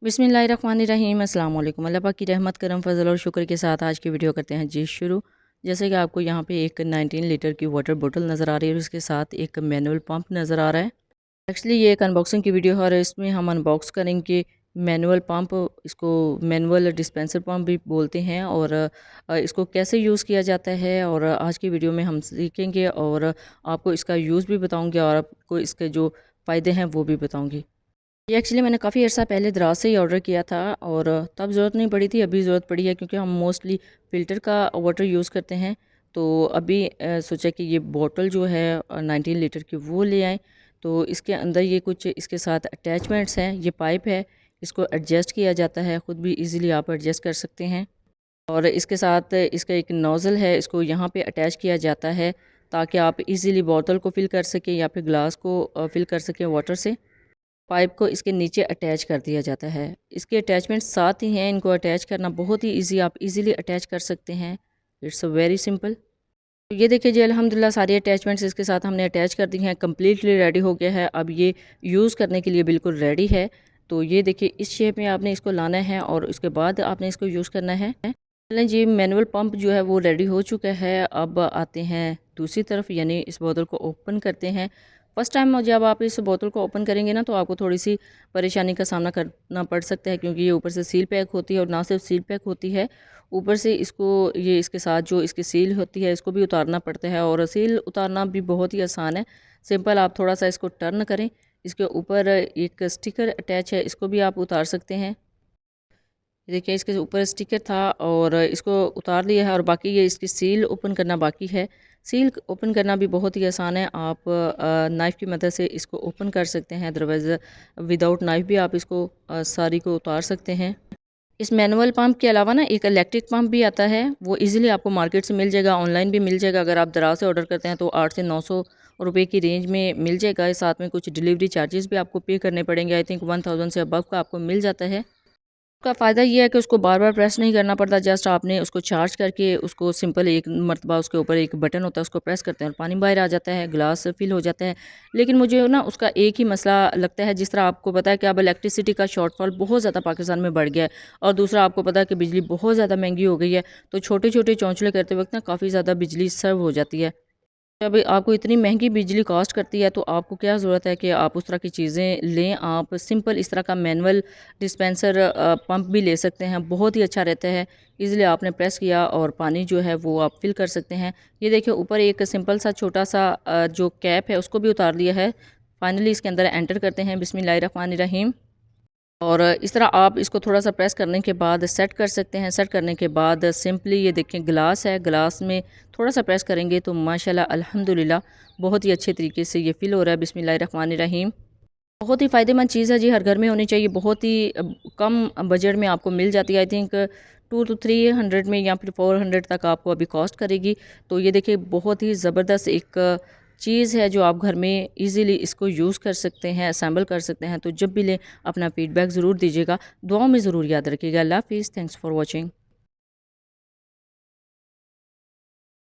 बिस्मिल्लाहिर्रहमानिर्रहीम अस्सलाम वालेकुम। अल्लाह पाक की रहमत करम फजल और शुक्र के साथ आज की वीडियो करते हैं जी शुरू। जैसे कि आपको यहाँ पे एक 19 लीटर की वाटर बोतल नज़र आ रही है और उसके साथ एक मैनुअल पंप नज़र आ रहा है। एक्चुअली ये एक अनबॉक्सिंग की वीडियो है और इसमें हम अनबॉक्स करेंगे मैनुअल पंप। इसको मैनुअल डिस्पेंसर पंप भी बोलते हैं और इसको कैसे यूज़ किया जाता है और आज की वीडियो में हम सीखेंगे और आपको इसका यूज़ भी बताऊँगी और आपको इसके जो फ़ायदे हैं वो भी बताऊँगी। ये एक्चुअली मैंने काफ़ी अर्सा पहले दराज से ही ऑर्डर किया था और तब ज़रूरत नहीं पड़ी थी, अभी ज़रूरत पड़ी है क्योंकि हम मोस्टली फ़िल्टर का वाटर यूज़ करते हैं। तो अभी सोचा कि ये बॉटल जो है 19 लीटर की वो ले आएँ। तो इसके अंदर ये कुछ इसके साथ अटैचमेंट्स हैं, ये पाइप है, इसको एडजस्ट किया जाता है, ख़ुद भी ईज़िली आप एडजस्ट कर सकते हैं। और इसके साथ इसका एक नोज़ल है, इसको यहाँ पे अटैच किया जाता है ताकि आप ईज़िली बोतल को फ़िल कर सकें या फिर ग्लास को फ़िल कर सकें वाटर से। पाइप को इसके नीचे अटैच कर दिया जाता है। इसके अटैचमेंट साथ ही हैं, इनको अटैच करना बहुत ही ईज़ी, आप ईज़िली अटैच कर सकते हैं। It's very simple. तो ये देखिए जी अल्हम्दुलिल्लाह सारे अटैचमेंट्स इसके साथ हमने अटैच कर दी हैं, कम्प्लीटली रेडी हो गया है। अब ये यूज़ करने के लिए बिल्कुल रेडी है। तो ये देखिए इस शेप में आपने इसको लाना है और उसके बाद आपने इसको यूज़ करना है। चलें जी, मैनुअल पंप जो है वो रेडी हो चुका है। अब आते हैं दूसरी तरफ, यानी इस बोतल को ओपन करते हैं। फर्स्ट टाइम जब आप इस बोतल को ओपन करेंगे ना तो आपको थोड़ी सी परेशानी का सामना करना पड़ सकता है क्योंकि ये ऊपर से सील पैक होती है और ना सिर्फ सील पैक होती है, ऊपर से इसको ये इसके साथ जो इसकी सील होती है इसको भी उतारना पड़ता है और सील उतारना भी बहुत ही आसान है। सिंपल, आप थोड़ा सा इसको टर्न करें, इसके ऊपर एक स्टिकर अटैच है, इसको भी आप उतार सकते हैं। देखिए इसके ऊपर स्टिकर था और इसको उतार लिया है और बाकी ये इसकी सील ओपन करना बाकी है। सील ओपन करना भी बहुत ही आसान है, आप नाइफ़ की मदद से इसको ओपन कर सकते हैं, अदरवाइज़ विदाउट नाइफ़ भी आप इसको सारी को उतार सकते हैं। इस मैनुअल पंप के अलावा ना एक इलेक्ट्रिक पंप भी आता है, वो इजीली आपको मार्केट से मिल जाएगा, ऑनलाइन भी मिल जाएगा। अगर आप दराज से ऑर्डर करते हैं तो 8 से 900 रुपए की रेंज में मिल जाएगा। साथ में कुछ डिलीवरी चार्जेस भी आपको पे करने पड़ेंगे, आई थिंक 1000 से अबव का आपको मिल जाता है। उसका फ़ायदा ये है कि उसको बार-बार प्रेस नहीं करना पड़ता, जस्ट आपने उसको चार्ज करके उसको सिंपल एक मरतबा उसके ऊपर एक बटन होता है उसको प्रेस करते हैं और पानी बाहर आ जाता है, ग्लास फिल हो जाता है। लेकिन मुझे ना उसका एक ही मसला लगता है, जिस तरह आपको पता है कि अब इलेक्ट्रिसिटी का शॉर्टफॉल बहुत ज़्यादा पाकिस्तान में बढ़ गया है और दूसरा आपको पता है कि बिजली बहुत ज़्यादा महंगी हो गई है, तो छोटे-छोटे चौंचले करते वक्त ना काफ़ी ज़्यादा बिजली सर्व हो जाती है। जब आपको इतनी महंगी बिजली कॉस्ट करती है तो आपको क्या ज़रूरत है कि आप उस तरह की चीज़ें लें। आप सिंपल इस तरह का मैनुअल डिस्पेंसर पंप भी ले सकते हैं, बहुत ही अच्छा रहता है। इज़िली आपने प्रेस किया और पानी जो है वो आप फिल कर सकते हैं। ये देखिए ऊपर एक सिंपल सा छोटा सा जो कैप है उसको भी उतार लिया है। फाइनली इसके अंदर एंटर करते हैं, बिस्मिल्लाहिर्रहमानिर्रहीम। और इस तरह आप इसको थोड़ा-सा प्रेस करने के बाद सेट कर सकते हैं। सेट करने के बाद सिंपली ये देखें ग्लास है, ग्लास में थोड़ा-सा प्रेस करेंगे तो माशाल्लाह अल्हम्दुलिल्लाह बहुत ही अच्छे तरीके से ये फ़िल हो रहा है। बिस्मिल्लाहिर्रहमानिर्रहीम। बहुत ही फ़ायदेमंद चीज़ है जी, हर घर में होनी चाहिए। बहुत ही कम बजट में आपको मिल जाती है। आई थिंक 2 to 300 में या फिर 400 तक आपको अभी कॉस्ट करेगी। तो ये देखिए बहुत ही ज़बरदस्त एक चीज़ है जो आप घर में इजीली इसको यूज़ कर सकते हैं, असेंबल कर सकते हैं। तो जब भी लें अपना फ़ीडबैक ज़रूर दीजिएगा, दुआओं में ज़रूर याद रखिएगा। अल्लाह हाफ़िज़, थैंक्स फॉर वॉचिंग।